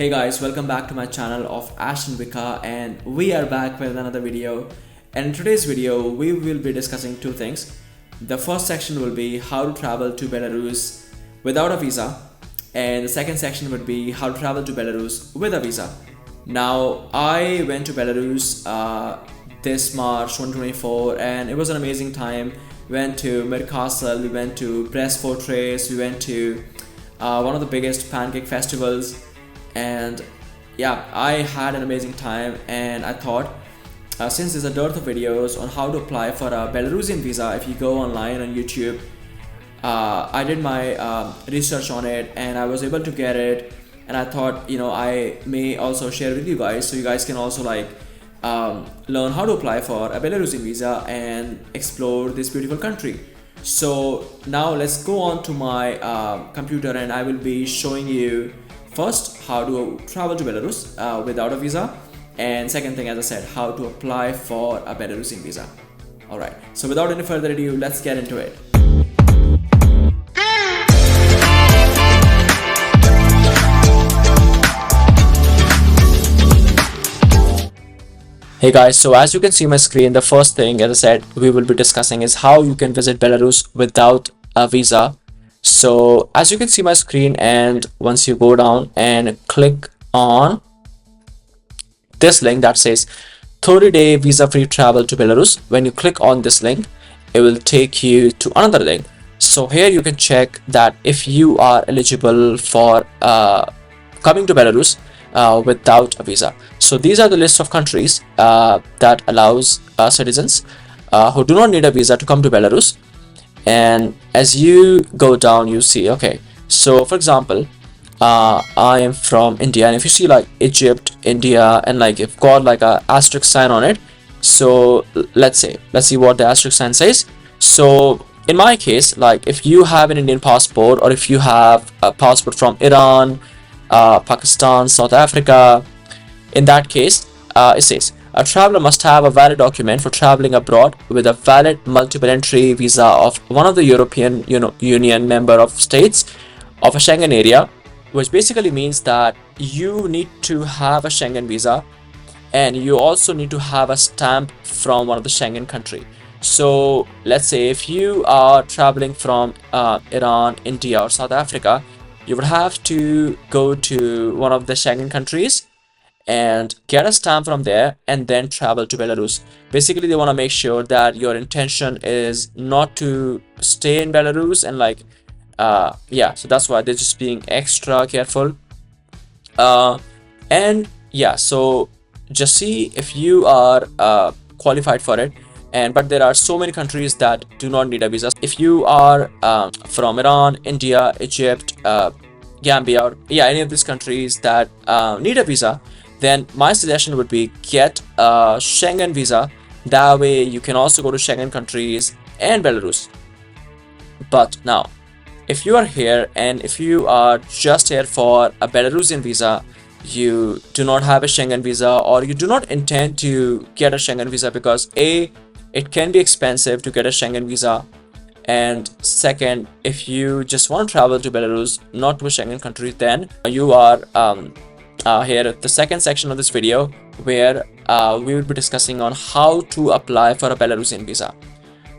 Hey guys, welcome back to my channel of Ash and Vika, and we are back with another video. And in today's video we will be discussing two things. The first section will be how to travel to Belarus without a visa, and the second section would be how to travel to Belarus with a visa. Now I went to Belarus this March 2024 and it was an amazing time. We went to Mir Castle, we went to Press Fortress, we went to one of the biggest pancake festivals, and yeah, I had an amazing time. And I thought, since there's a dearth of videos on how to apply for a Belarusian visa, if you go online on YouTube, I did my research on it and I was able to get it. And I thought, I may also share with you guys, so you guys can also learn how to apply for a Belarusian visa and explore this beautiful country. So now let's go on to my computer and I will be showing you first how to travel to Belarus without a visa, and second thing, as I said, how to apply for a Belarusian visa. Alright, so without any further ado, let's get into it. Hey guys, so as you can see my screen, the first thing, as I said, we will be discussing is how you can visit Belarus without a visa. So as you can see my screen, and once you go down and click on this link that says 30-day visa-free travel to Belarus, when you click on this link, it will take you to another link. So here you can check that if you are eligible for coming to Belarus without a visa. So these are the list of countries that allows citizens who do not need a visa to come to Belarus. And as you go down, you see, okay, so for example, I am from India, and if you see like Egypt, India, and if got like a asterisk sign on it, so let's see what the asterisk sign says. So in my case, if you have an Indian passport, or if you have a passport from Iran, Pakistan, South Africa, in that case, it says a traveler must have a valid document for traveling abroad with a valid multiple entry visa of one of the European Union member of states of a Schengen area, which basically means that you need to have a Schengen visa and you also need to have a stamp from one of the Schengen country. So let's say if you are traveling from Iran, India, or South Africa, you would have to go to one of the Schengen countries and get a stamp from there and then travel to Belarus. Basically, they want to make sure that your intention is not to stay in Belarus, and yeah, so that's why they're just being extra careful. And yeah, so just see if you are qualified for it. But there are so many countries that do not need a visa. If you are from Iran, India, Egypt, Gambia, or yeah, any of these countries that need a visa, then my suggestion would be get a Schengen visa. That way you can also go to Schengen countries and Belarus. But now, if you are here and if you are just here for a Belarusian visa, you do not have a Schengen visa, or you do not intend to get a Schengen visa because A, it can be expensive to get a Schengen visa, and second, if you just want to travel to Belarus, not to a Schengen country, then you are here at the second section of this video, where we will be discussing on how to apply for a Belarusian visa.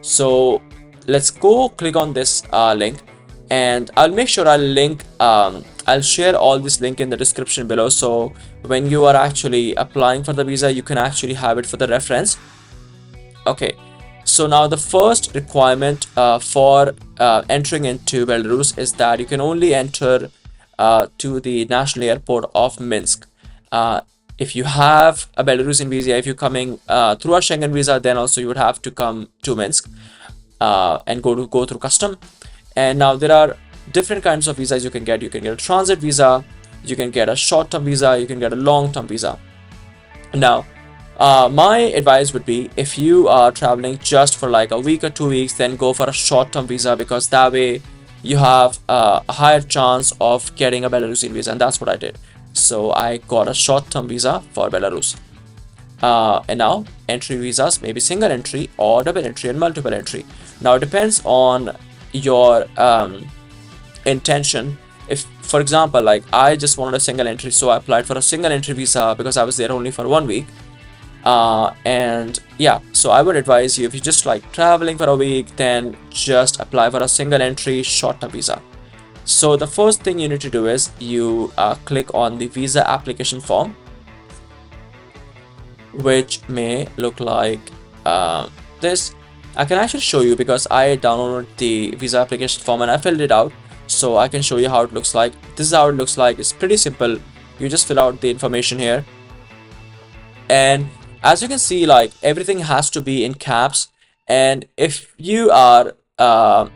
So let's go click on this link, and I'll make sure I'll share all this link in the description below, so when you are actually applying for the visa, you can actually have it for the reference. Okay, so now the first requirement for entering into Belarus is that you can only enter to the national airport of Minsk. If you have a Belarusian visa, if you're coming through a Schengen visa, then also you would have to come to Minsk and go through custom. And now there are different kinds of visas you can get. You can get a transit visa, you can get a short-term visa, you can get a long-term visa. Now my advice would be, if you are traveling just for a week or 2 weeks, then go for a short-term visa, because that way you have a higher chance of getting a Belarusian visa, and that's what I did. So I got a short-term visa for Belarus. And now entry visas may be single entry or double entry and multiple entry. Now it depends on your intention if, for example, like I just wanted a single entry, so I applied for a single entry visa because I was there only for 1 week. And yeah, so I would advise you, if you're just like traveling for a week, then just apply for a single entry short-term visa. So the first thing you need to do is you click on the visa application form, which may look like this. I can actually show you because I downloaded the visa application form and I filled it out, so I can show you how it looks like. This is how it looks like. It's pretty simple. You just fill out the information here, and as you can see, like everything has to be in caps. And if you are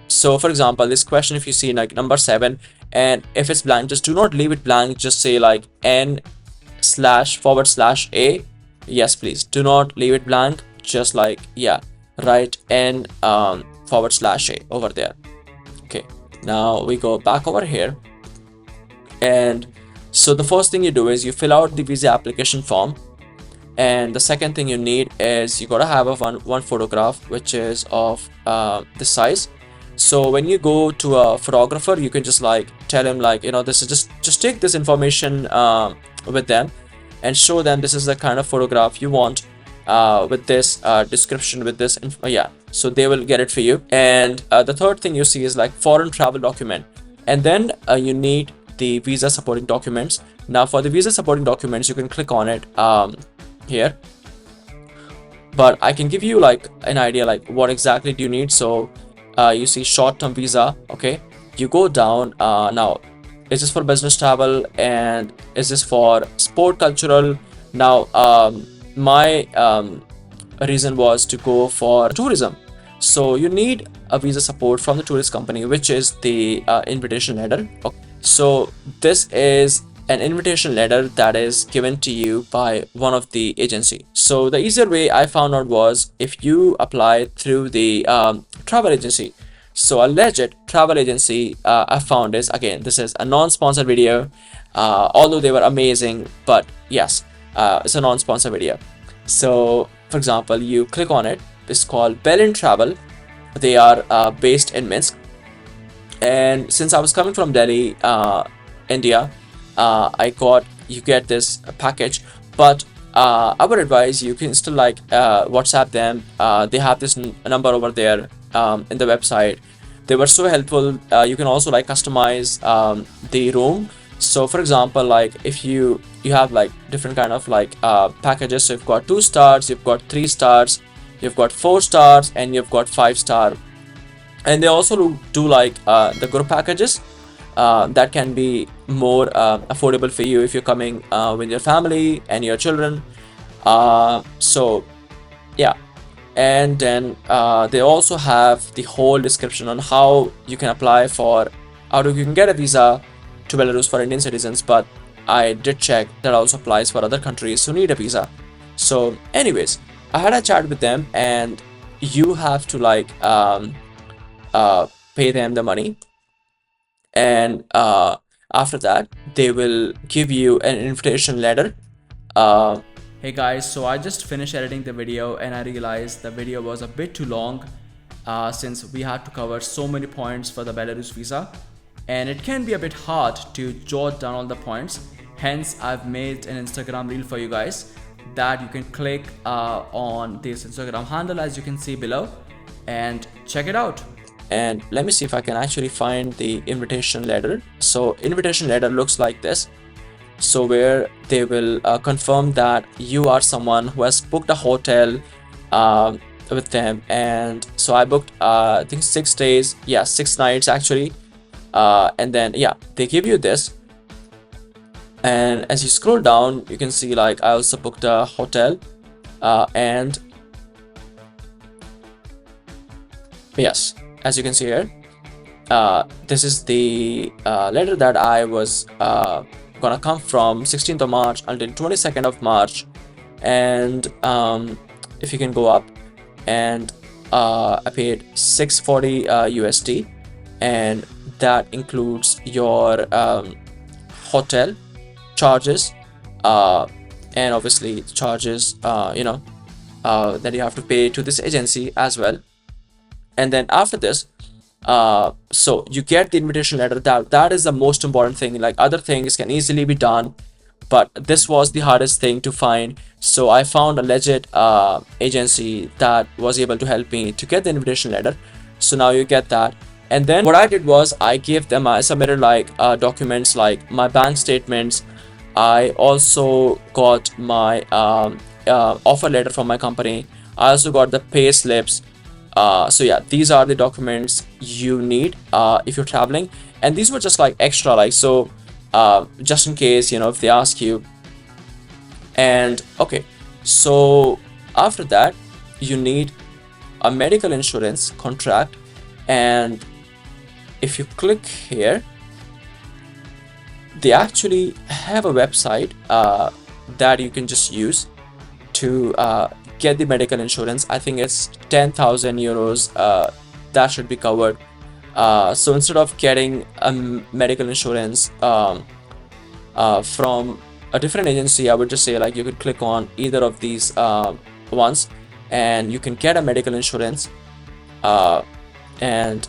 so for example, this question, if you see like number 7, and if it's blank, just do not leave it blank. Just say like n//a. Yes, please do not leave it blank. Just like, yeah, write n//a over there. Okay, now we go back over here, and so the first thing you do is you fill out the visa application form. And the second thing you need is you gotta have a one photograph which is of this size. So when you go to a photographer, you can just like tell him like, this is just take this information with them and show them this is the kind of photograph you want with this description, with this yeah, so they will get it for you. And the third thing you see is like foreign travel document, and then you need the visa supporting documents. Now for the visa supporting documents, you can click on it here, but I can give you like an idea like what exactly do you need. So you see short-term visa. Okay, you go down. Now is this for business travel, and is this for sport cultural? Now my reason was to go for tourism, so you need a visa support from the tourist company, which is the invitation letter. Okay. So this is an invitation letter that is given to you by one of the agency. So the easier way I found out was if you apply through the travel agency. So a legit travel agency I found is, again, this is a non-sponsored video, although they were amazing, but yes, it's a non-sponsored video. So for example, you click on it. It's called Berlin Travel. They are based in Minsk, and since I was coming from Delhi, India, you get this package, but I would advise you can still like WhatsApp them. They have this number over there in the website. They were so helpful. You can also like customize the room. So for example, like if you have like different kind of like packages. So you've got 2 stars, you've got 3 stars, you've got 4 stars, and you've got 5 star. And they also do like the group packages that can be more affordable for you if you're coming with your family and your children. So yeah, and then they also have the whole description on how you can apply for, you can get a visa to Belarus for Indian citizens, but I did check that also applies for other countries who need a visa. So anyways, I had a chat with them, and you have to like pay them the money, and after that they will give you an invitation letter. Hey guys, so I just finished editing the video and I realized the video was a bit too long since we had to cover so many points for the Belarus visa, and it can be a bit hard to jot down all the points. Hence I've made an Instagram reel for you guys that you can click on this Instagram handle, as you can see below, and check it out. And let me see if I can actually find the invitation letter. So invitation letter looks like this. So where they will confirm that you are someone who has booked a hotel with them. And so I booked I think 6 days, 6 nights actually, and then they give you this. And as you scroll down, you can see like I also booked a hotel, and yes, as you can see here, this is the letter that I was gonna come from 16th of March until 22nd of March. And if you can go up, and I paid 640 USD, and that includes your hotel charges, and obviously charges that you have to pay to this agency as well. And then after this, So you get the invitation letter. That is the most important thing. Like other things can easily be done, but this was the hardest thing to find. So I found a legit agency that was able to help me to get the invitation letter. So now you get that. And then what I did was I gave them, I submitted like documents like my bank statements. I also got my offer letter from my company. I also got the pay slips. So yeah, these are the documents you need if you're traveling. And these were just like extra, like, so just in case, if they ask you. And okay, so after that, you need a medical insurance contract. And if you click here, they actually have a website that you can just use to get the medical insurance. I think it's 10,000 euros that should be covered. So instead of getting a medical insurance from a different agency, I would just say like you could click on either of these ones and you can get a medical insurance. And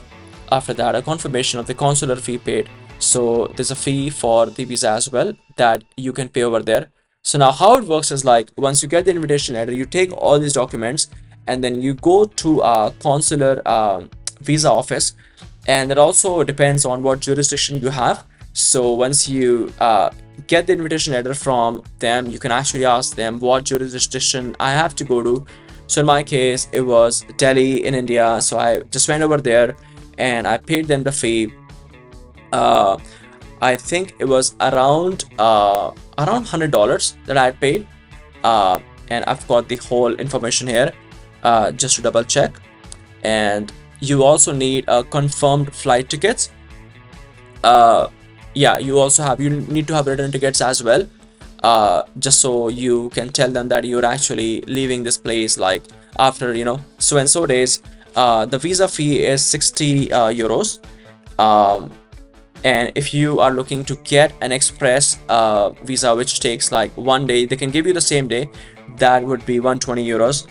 after that, a confirmation of the consular fee paid. So there's a fee for the visa as well that you can pay over there. So now how it works is like once you get the invitation letter, you take all these documents and then you go to a consular visa office. And it also depends on what jurisdiction you have. So once you get the invitation letter from them, you can actually ask them what jurisdiction I have to go to. So in my case, it was Delhi in India. So I just went over there and I paid them the fee. I think it was around $100 that I had paid. And I've got the whole information here just to double check. And you also need confirmed flight tickets. Yeah, you need to have return tickets as well, just so you can tell them that you're actually leaving this place like after so and so days. The visa fee is 60 euros. And if you are looking to get an express visa which takes like 1 day, they can give you the same day. That would be 120 euros.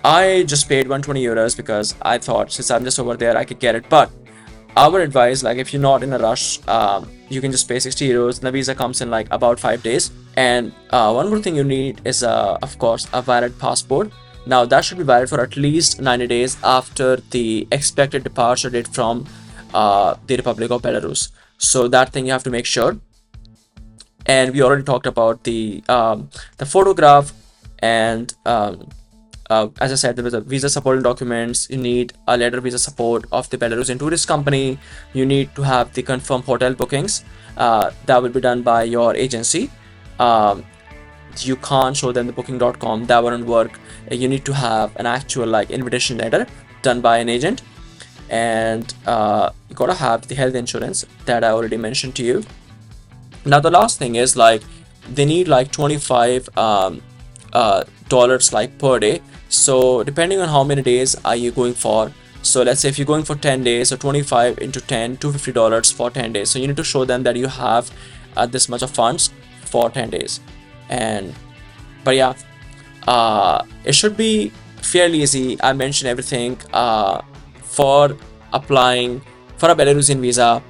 I just paid 120 euros because I thought since I'm just over there I could get it. But I would advise, like, if you're not in a rush, you can just pay 60 euros and the visa comes in like about 5 days. And one more thing you need is of course a valid passport. Now that should be valid for at least 90 days after the expected departure date from the Republic of Belarus. So that thing you have to make sure. And we already talked about the photograph. And as I said, there was a visa supporting documents. You need a letter visa support of the Belarusian tourist company. You need to have the confirmed hotel bookings that will be done by your agency. You can't show them the booking.com, that wouldn't work. You need to have an actual like invitation letter done by an agent. And you gotta have the health insurance that I already mentioned to you. Now the last thing is like they need like 25 dollars like per day. So depending on how many days are you going for. So let's say if you're going for 10 days, so 25 into 10, $250 for 10 days. So you need to show them that you have this much of funds for 10 days. But yeah, it should be fairly easy. I mentioned everything for applying for a Belarusian visa.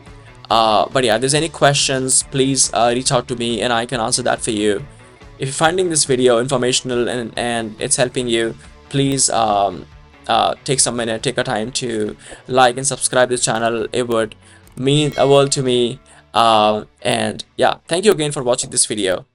But yeah, if there's any questions, please reach out to me and I can answer that for you. If you're finding this video informational and it's helping you, please take some minute, take a time to like and subscribe this channel. It would mean a world to me. And yeah, thank you again for watching this video.